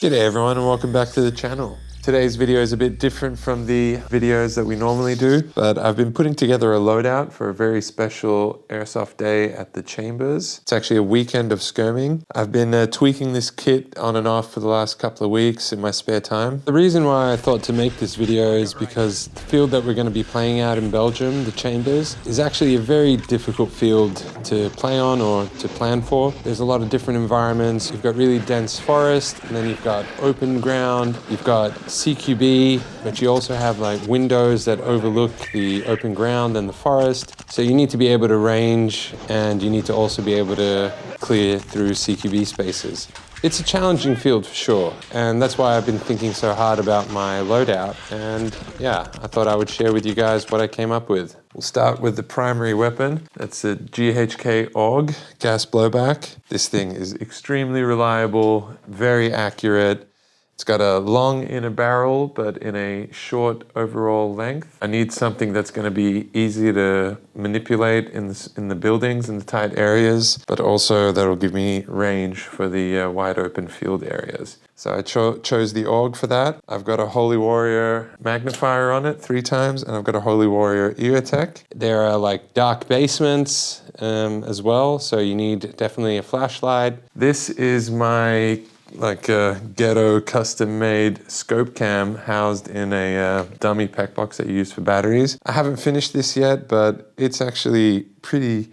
G'day everyone and welcome back to the channel. Today's video is a bit different from the videos that we normally do, but I've been putting together a loadout for a very special AIRSOFT day at the Chambers. It's actually a weekend of skirming. I've been tweaking this kit on and off for the last couple of weeks in my spare time. The reason why I thought to make this video is because the field that we're going to be playing out in Belgium, the Chambers, is actually a very difficult field to play on or to plan for. There's a lot of different environments. You've got really dense forest, and then you've got open ground, you've got CQB, but you also have like windows that overlook the open ground and the forest. So you need to be able to range, and you need to also be able to clear through CQB spaces. It's a challenging field for sure, and that's why I've been thinking so hard about my loadout. And yeah, I thought I would share with you guys what I came up with. We'll start with the primary weapon. That's a GHK AUG gas blowback. This thing is extremely reliable, very accurate. It's got a long inner barrel, but in a short overall length. I need something that's going to be easy to manipulate in the buildings, in the tight areas, but also that'll give me range for the wide open field areas. So I chose the AUG for that. I've got a Holy Warrior magnifier on it 3 times, and I've got a Holy Warrior EOTech. There are like dark basements as well, so you need definitely a flashlight. This is my like a ghetto custom-made scope cam housed in a dummy pack box that you use for batteries. I haven't finished this yet, but it's actually pretty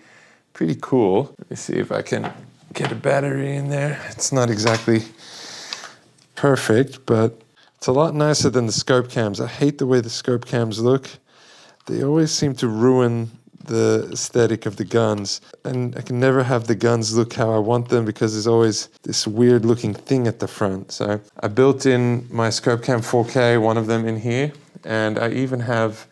cool. Let me see if I can get a battery in there. It's not exactly perfect, but it's a lot nicer than the scope cams. I hate the way the scope cams look. They always seem to ruin the aesthetic of the guns, and I can never have the guns look how I want them because there's always this weird looking thing at the front. So I built in my scope cam 4K, one of them in here, and I even have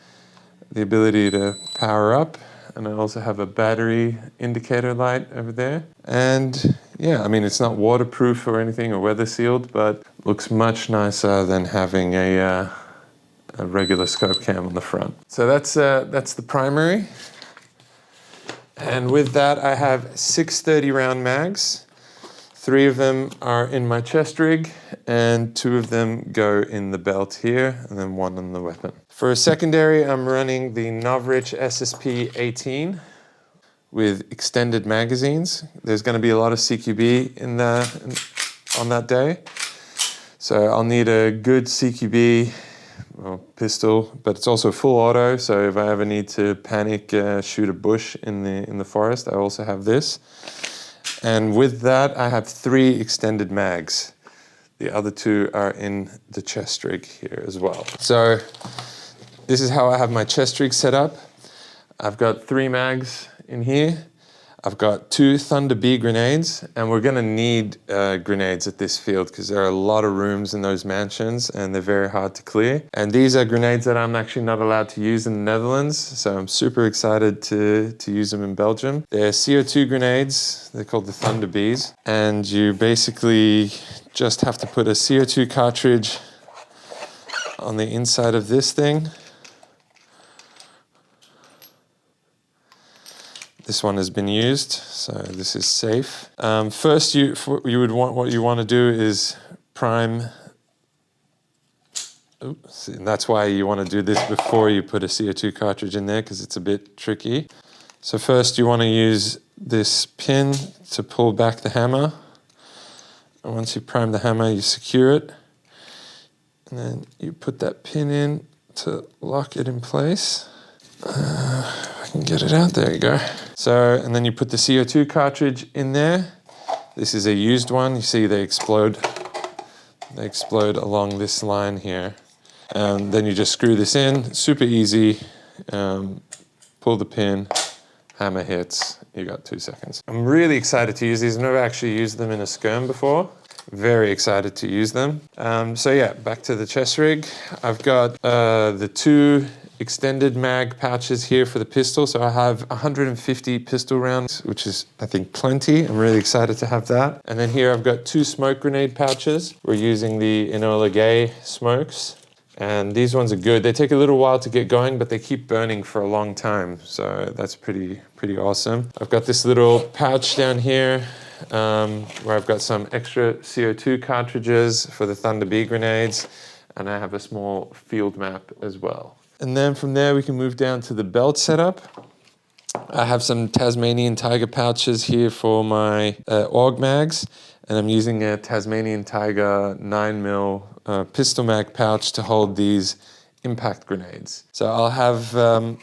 the ability to power up, and I also have a battery indicator light over there. And yeah, I mean, it's not waterproof or anything or weather sealed, but looks much nicer than having a regular scope cam on the front. So that's the primary. And with that, I have 6 30-round mags. 3 of them are in my chest rig, and 2 of them go in the belt here, and then 1 on the weapon. For a secondary, I'm running the Novrich SSP 18 with extended magazines. There's going to be a lot of CQB on that day, so I'll need a good CQB pistol, but it's also full auto, so if I ever need to panic, shoot a bush in the forest, I also have this. And with that, I have 3 extended mags. The other 2 are in the chest rig here as well. So this is how I have my chest rig set up. I've got 3 mags in here. I've got 2 Thunder B grenades, and we're gonna need grenades at this field because there are a lot of rooms in those mansions and they're very hard to clear. And these are grenades that I'm actually not allowed to use in the Netherlands, so I'm super excited to use them in Belgium. They're CO2 grenades, they're called the Thunder Bs, and you basically just have to put a CO2 cartridge on the inside of this thing. This one has been used, so this is safe. First, what you want to do is prime. Oops, and that's why you want to do this before you put a CO2 cartridge in there, because it's a bit tricky. So first you want to use this pin to pull back the hammer. And once you prime the hammer, you secure it. And then you put that pin in to lock it in place. I can get it out, there you go. So, and then you put the CO2 cartridge in there. This is a used one. You see they explode along this line here. And then you just screw this in, super easy. Pull the pin, hammer hits, you got 2 seconds. I'm really excited to use these. I've never actually used them in a skirm before. Very excited to use them. So yeah, back to the chest rig. I've got the 2 extended mag pouches here for the pistol. So I have 150 pistol rounds, which is, I think, plenty. I'm really excited to have that. And then here I've got 2 smoke grenade pouches. We're using the Enola Gay smokes. And these ones are good. They take a little while to get going, but they keep burning for a long time. So that's pretty awesome. I've got this little pouch down here where I've got some extra CO2 cartridges for the Thunder B grenades, and I have a small field map as well. And then from there we can move down to the belt setup. I have some Tasmanian Tiger pouches here for my AUG mags, and I'm using a Tasmanian Tiger 9mm pistol mag pouch to hold these impact grenades. So I'll have a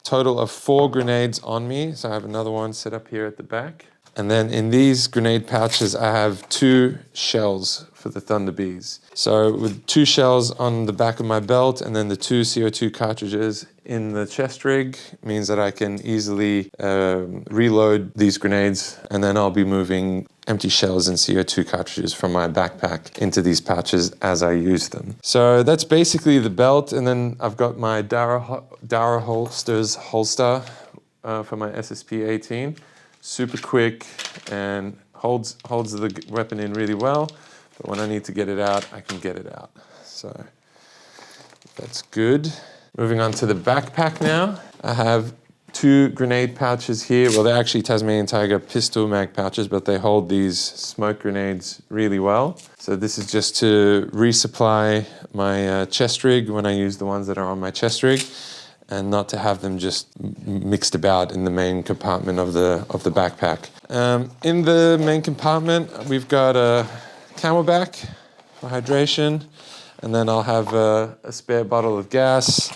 total of 4 grenades on me. So I have another one set up here at the back. And then in these grenade pouches, I have 2 shells for the Thunder Bs. So with 2 shells on the back of my belt and then the 2 CO2 cartridges in the chest rig means that I can easily reload these grenades, and then I'll be moving empty shells and CO2 cartridges from my backpack into these pouches as I use them. So that's basically the belt, and then I've got my Dara Holsters holster for my SSP-18. Super quick and holds the weapon in really well, but when I need to get it out, I can get it out. So that's good. Moving on to the backpack now. I have 2 grenade pouches here. Well, they're actually Tasmanian Tiger pistol mag pouches, but they hold these smoke grenades really well. So this is just to resupply my chest rig when I use the ones that are on my chest rig, and not to have them just mixed about in the main compartment of the backpack. In the main compartment, we've got a Camelback for hydration, and then I'll have a spare bottle of gas,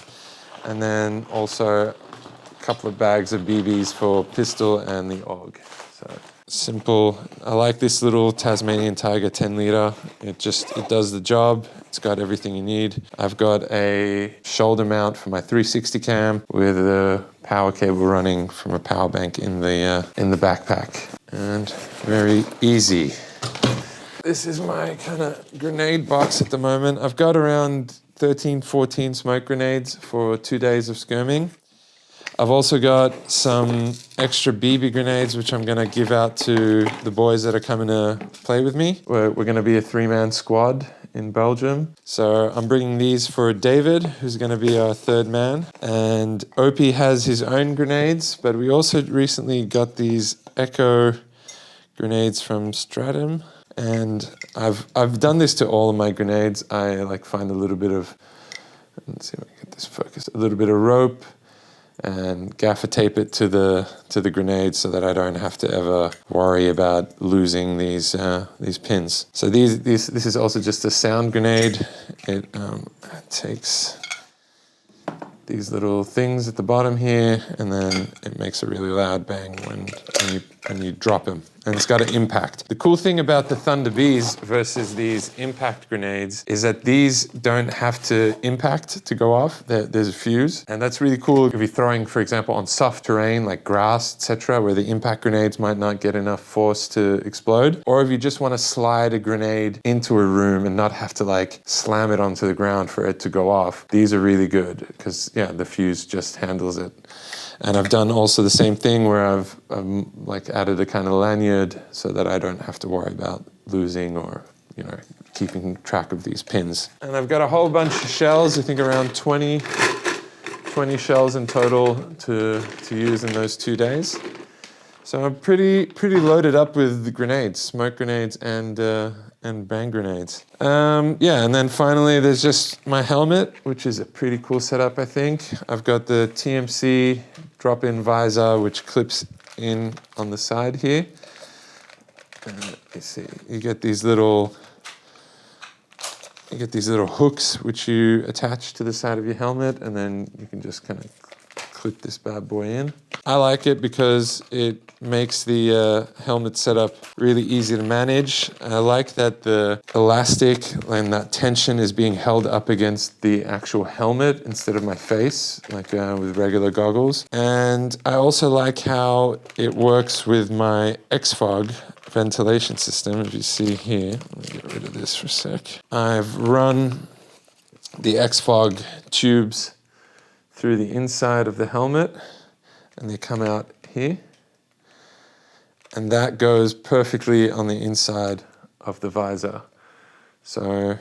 and then also a couple of bags of BBs for pistol and the AUG. So simple. I like this little Tasmanian Tiger 10 litre. It does the job. It's got everything you need. I've got a shoulder mount for my 360 cam with a power cable running from a power bank in the backpack, and very easy. This is my kind of grenade box at the moment. I've got around 13, 14 smoke grenades for 2 days of skirming. I've also got some extra BB grenades, which I'm gonna give out to the boys that are coming to play with me. We're gonna be a 3-man squad in Belgium. So I'm bringing these for David, who's gonna be our 3rd man. And Opie has his own grenades, but we also recently got these Echo grenades from Stratum. And I've done this to all of my grenades. I like find a little bit of, let's see if I can get this focused, a little bit of rope and gaffer tape it to the grenade so that I don't have to ever worry about losing these pins. So this is also just a sound grenade. It takes these little things at the bottom here, and then it makes a really loud bang when you drop them. And it's got an impact. The cool thing about the Thunder Bs versus these impact grenades is that these don't have to impact to go off. There's a fuse, and that's really cool if you're throwing, for example, on soft terrain like grass, etc., where the impact grenades might not get enough force to explode, or if you just want to slide a grenade into a room and not have to like slam it onto the ground for it to go off. These are really good because the fuse just handles it. And I've done also the same thing where I've like added a kind of lanyard so that I don't have to worry about losing or, keeping track of these pins. And I've got a whole bunch of shells, I think around 20 shells in total to use in those 2 days. So I'm pretty loaded up with the grenades, smoke grenades and bang grenades. And then finally there's just my helmet, which is a pretty cool setup, I think. I've got the TMC drop-in visor, which clips in on the side here. You see, you get these little hooks which you attach to the side of your helmet, and then you can just kind of clip this bad boy in. I like it because it makes the helmet setup really easy to manage. I like that the elastic and that tension is being held up against the actual helmet instead of my face, like with regular goggles. And I also like how it works with my X-Fog ventilation system. If you see here, let me get rid of this for a sec. I've run the X-Fog tubes through the inside of the helmet, and they come out here. And that goes perfectly on the inside of the visor. So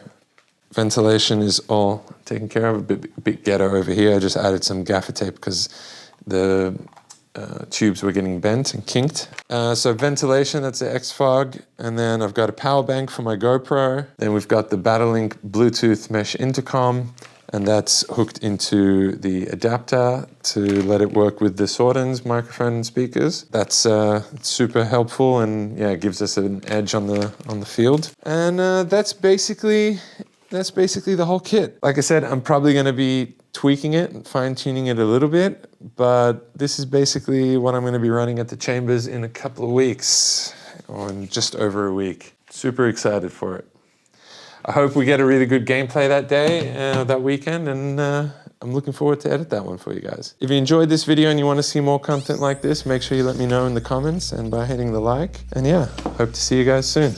ventilation is all taken care of. A bit ghetto over here. I just added some gaffer tape because the tubes were getting bent and kinked. So ventilation, that's the X-Fog. And then I've got a power bank for my GoPro. Then we've got the Battlelink Bluetooth mesh intercom, and that's hooked into the adapter to let it work with the Sordens microphone and speakers. That's super helpful, and yeah, it gives us an edge on the field. And that's basically the whole kit. Like I said, I'm probably going to be tweaking it and fine-tuning it a little bit, but this is basically what I'm going to be running at the Chambers in a couple of weeks, or in just over a week. Super excited for it. I hope we get a really good gameplay that day, that weekend, and I'm looking forward to edit that one for you guys. If you enjoyed this video and you want to see more content like this, make sure you let me know in the comments and by hitting the like. And yeah, hope to see you guys soon.